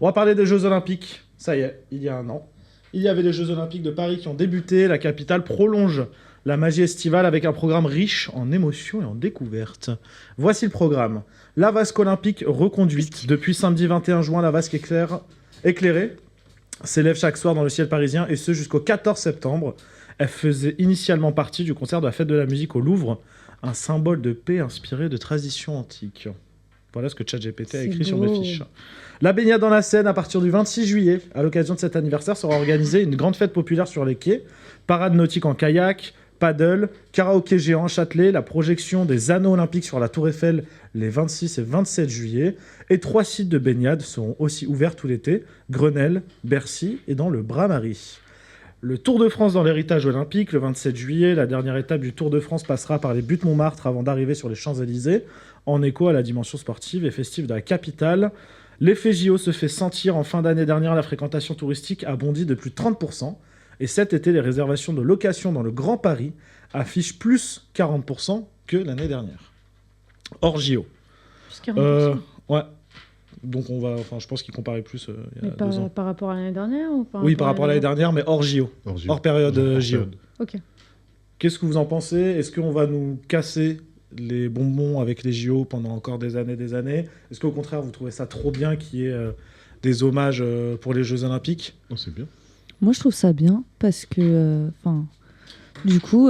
On va parler des Jeux Olympiques. Ça y est, il y a un an. Il y avait les Jeux Olympiques de Paris qui ont débuté. La capitale prolonge la magie estivale avec un programme riche en émotions et en découvertes. Voici le programme. La vasque olympique reconduite. Depuis samedi 21 juin, la vasque éclairée s'élève chaque soir dans le ciel parisien et ce jusqu'au 14 septembre. Elle faisait initialement partie du concert de la Fête de la musique au Louvre, un symbole de paix inspiré de traditions antiques. Voilà ce que ChatGPT a écrit sur mes fiches. La baignade dans la Seine, à partir du 26 juillet, à l'occasion de cet anniversaire, sera organisée une grande fête populaire sur les quais, parade nautique en kayak, paddle, karaoké géant à Châtelet, la projection des anneaux olympiques sur la Tour Eiffel les 26 et 27 juillet, et 3 sites de baignade seront aussi ouverts tout l'été, Grenelle, Bercy et dans le Bras-Marie. Le Tour de France dans l'héritage olympique, le 27 juillet, la dernière étape du Tour de France passera par les buttes Montmartre avant d'arriver sur les Champs-Élysées, en écho à la dimension sportive et festive de la capitale. L'effet JO se fait sentir. En fin d'année dernière, la fréquentation touristique a bondi de plus de 30%. Et cet été, les réservations de location dans le Grand Paris affichent plus 40% que l'année dernière. Hors JO. Plus 40%. Ouais. Donc je pense qu'ils comparaient plus il y a 2 ans. Par rapport à l'année dernière ou Oui, par rapport à l'année dernière, mais hors JO. Hors période JO. Ok. Qu'est-ce que vous en pensez ? Est-ce qu'on va nous casser les bonbons avec les JO pendant encore des années ? Est-ce qu'au contraire, vous trouvez ça trop bien qu'il y ait des hommages pour les Jeux Olympiques ? Non, c'est bien. Moi, je trouve ça bien parce que, du coup,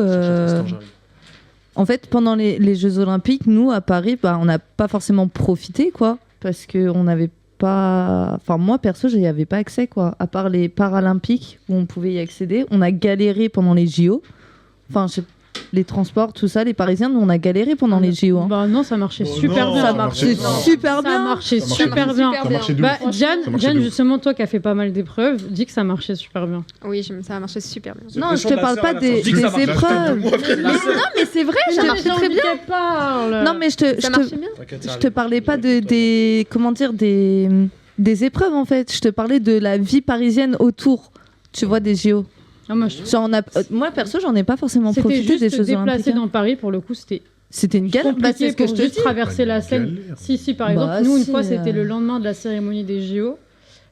en fait, pendant les Jeux Olympiques, nous, à Paris, on n'a pas forcément profité, quoi, parce qu'on n'avait pas... Enfin, moi, perso, je n'y avais pas accès, quoi, à part les Paralympiques où on pouvait y accéder. On a galéré pendant les JO. Enfin, les transports, tout ça, les Parisiens, nous, on a galéré pendant les JO. Hein. Bah non, ça marchait super bien. Ça marchait super bien. Ça marchait super bien. Diane, justement, toi qui as fait pas mal d'épreuves, dis que ça marchait super bien. Oui, ça a marché super bien. Non, je te parle pas des épreuves. Non, mais c'est vrai, ça marchait très bien. Non, mais je te parlais pas des épreuves, en fait. Je te parlais de la vie parisienne autour, tu vois, des JO. Ah, moi, perso, j'en ai pas forcément profité des Jeux Olympiques. C'était déplacer dans Paris, pour le coup, c'était une galère. C'est ce que je te dis. Traverser la Seine. Si, par exemple, nous, une fois, c'était le lendemain de la cérémonie des JO.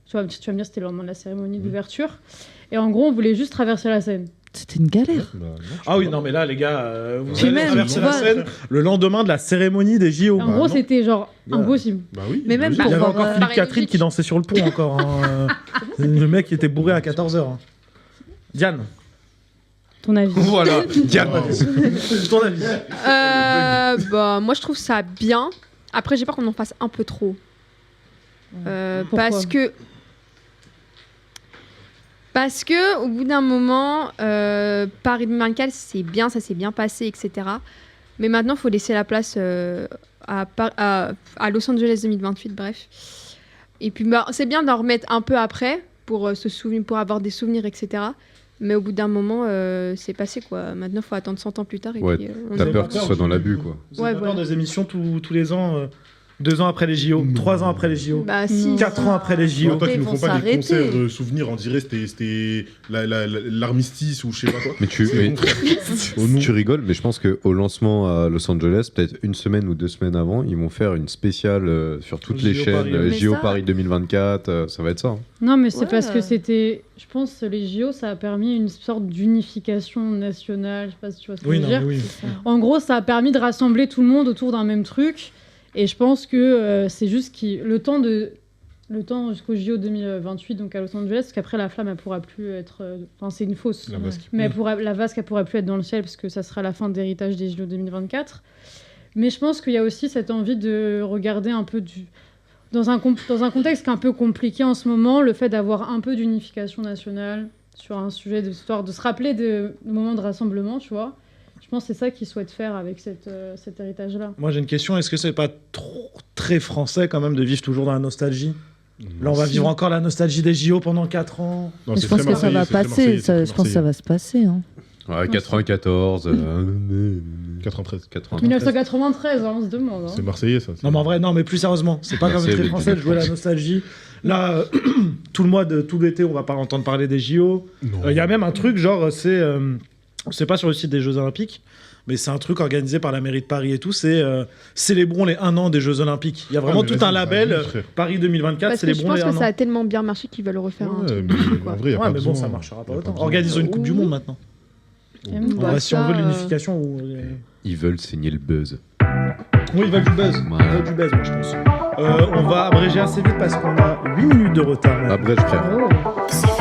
Tu vas me dire, c'était le lendemain de la cérémonie d'ouverture. Et en gros, on voulait juste traverser la Seine. C'était une galère. Ah oui, non, mais là, les gars, vous allez traverser la Seine le lendemain de la cérémonie des JO. En gros, c'était genre impossible. Bah oui. Mais même il y avait encore Philippe Catherine qui dansait sur le pont encore. Le mec qui était bourré à 14h. Diane. Ton avis. Voilà, Diane. Ton avis. Moi, je trouve ça bien. Après, j'ai peur qu'on en fasse un peu trop. Parce que, au bout d'un moment, Paris 2024, c'est bien, ça s'est bien passé, etc. Mais maintenant, il faut laisser la place à Los Angeles 2028, bref. Et puis, c'est bien d'en remettre un peu après pour avoir des souvenirs, etc. Mais au bout d'un moment, c'est passé, quoi. Maintenant, il faut attendre 100 ans plus tard. Et puis, t'as peur que ce soit dans l'abus, quoi. Vous avez peur des émissions tous les ans 2 ans après les JO, 3 ans après les JO, 4 ans après les JO. Toi qui ne font pas des concerts de souvenirs, on dirait c'était l'armistice ou je sais pas quoi. Mais tu rigoles, mais je pense qu'au lancement à Los Angeles, peut-être 1 semaine ou 2 semaines avant, ils vont faire une spéciale sur toutes les chaînes, JO Paris 2024, ça va être ça. Hein. Non, mais c'est parce que c'était... Je pense que les JO, ça a permis une sorte d'unification nationale, je sais pas si tu vois ce que je veux dire. Oui. En gros, ça a permis de rassembler tout le monde autour d'un même truc. Et je pense que c'est juste le temps jusqu'au JO 2028, donc à Los Angeles, parce qu'après la flamme, elle pourra plus être... Enfin, c'est une fausse. La vasque. Mais la vasque, elle pourra plus être dans le ciel, parce que ça sera la fin d'héritage des JO 2024. Mais je pense qu'il y a aussi cette envie de regarder un peu dans un contexte qui est un peu compliqué en ce moment, le fait d'avoir un peu d'unification nationale sur un sujet d'histoire, de se rappeler de moments de rassemblement, tu vois. Je pense que c'est ça qu'ils souhaitent faire avec cet héritage-là. Moi, j'ai une question. Est-ce que c'est pas très français, quand même, de vivre toujours dans la nostalgie ? Là, on va vivre encore la nostalgie des JO pendant 4 ans. Non, je pense que ça va passer. Je pense que ça va se passer. Hein. Ouais, 94... 93. 1993, on se demande. Hein. C'est marseillais, ça. Non, mais en vrai, mais plus sérieusement, c'est pas comme très français de jouer la nostalgie. Là, tout l'été, on va pas entendre parler des JO. Il y a même un truc, genre, c'est pas sur le site des Jeux Olympiques, mais c'est un truc organisé par la mairie de Paris et tout. C'est célébrons les 1 an des Jeux Olympiques. Il y a vraiment tout un label Paris 2024. Parce que je Célébrons pense les 1 que an. ça a tellement bien marché qu'ils veulent refaire un truc. En vrai, y a pas Mais bon, besoin. ça marchera pas Y a autant. besoin. Organisons une Coupe du Monde maintenant. Bah, Si on veut ça, l'unification ou. Ils veulent saigner le buzz. Oui, ils veulent du buzz. Ouais. Ils veulent du buzz, moi, je pense. On va abréger assez vite parce qu'on a 8 minutes de retard. Après, je frère. Oh.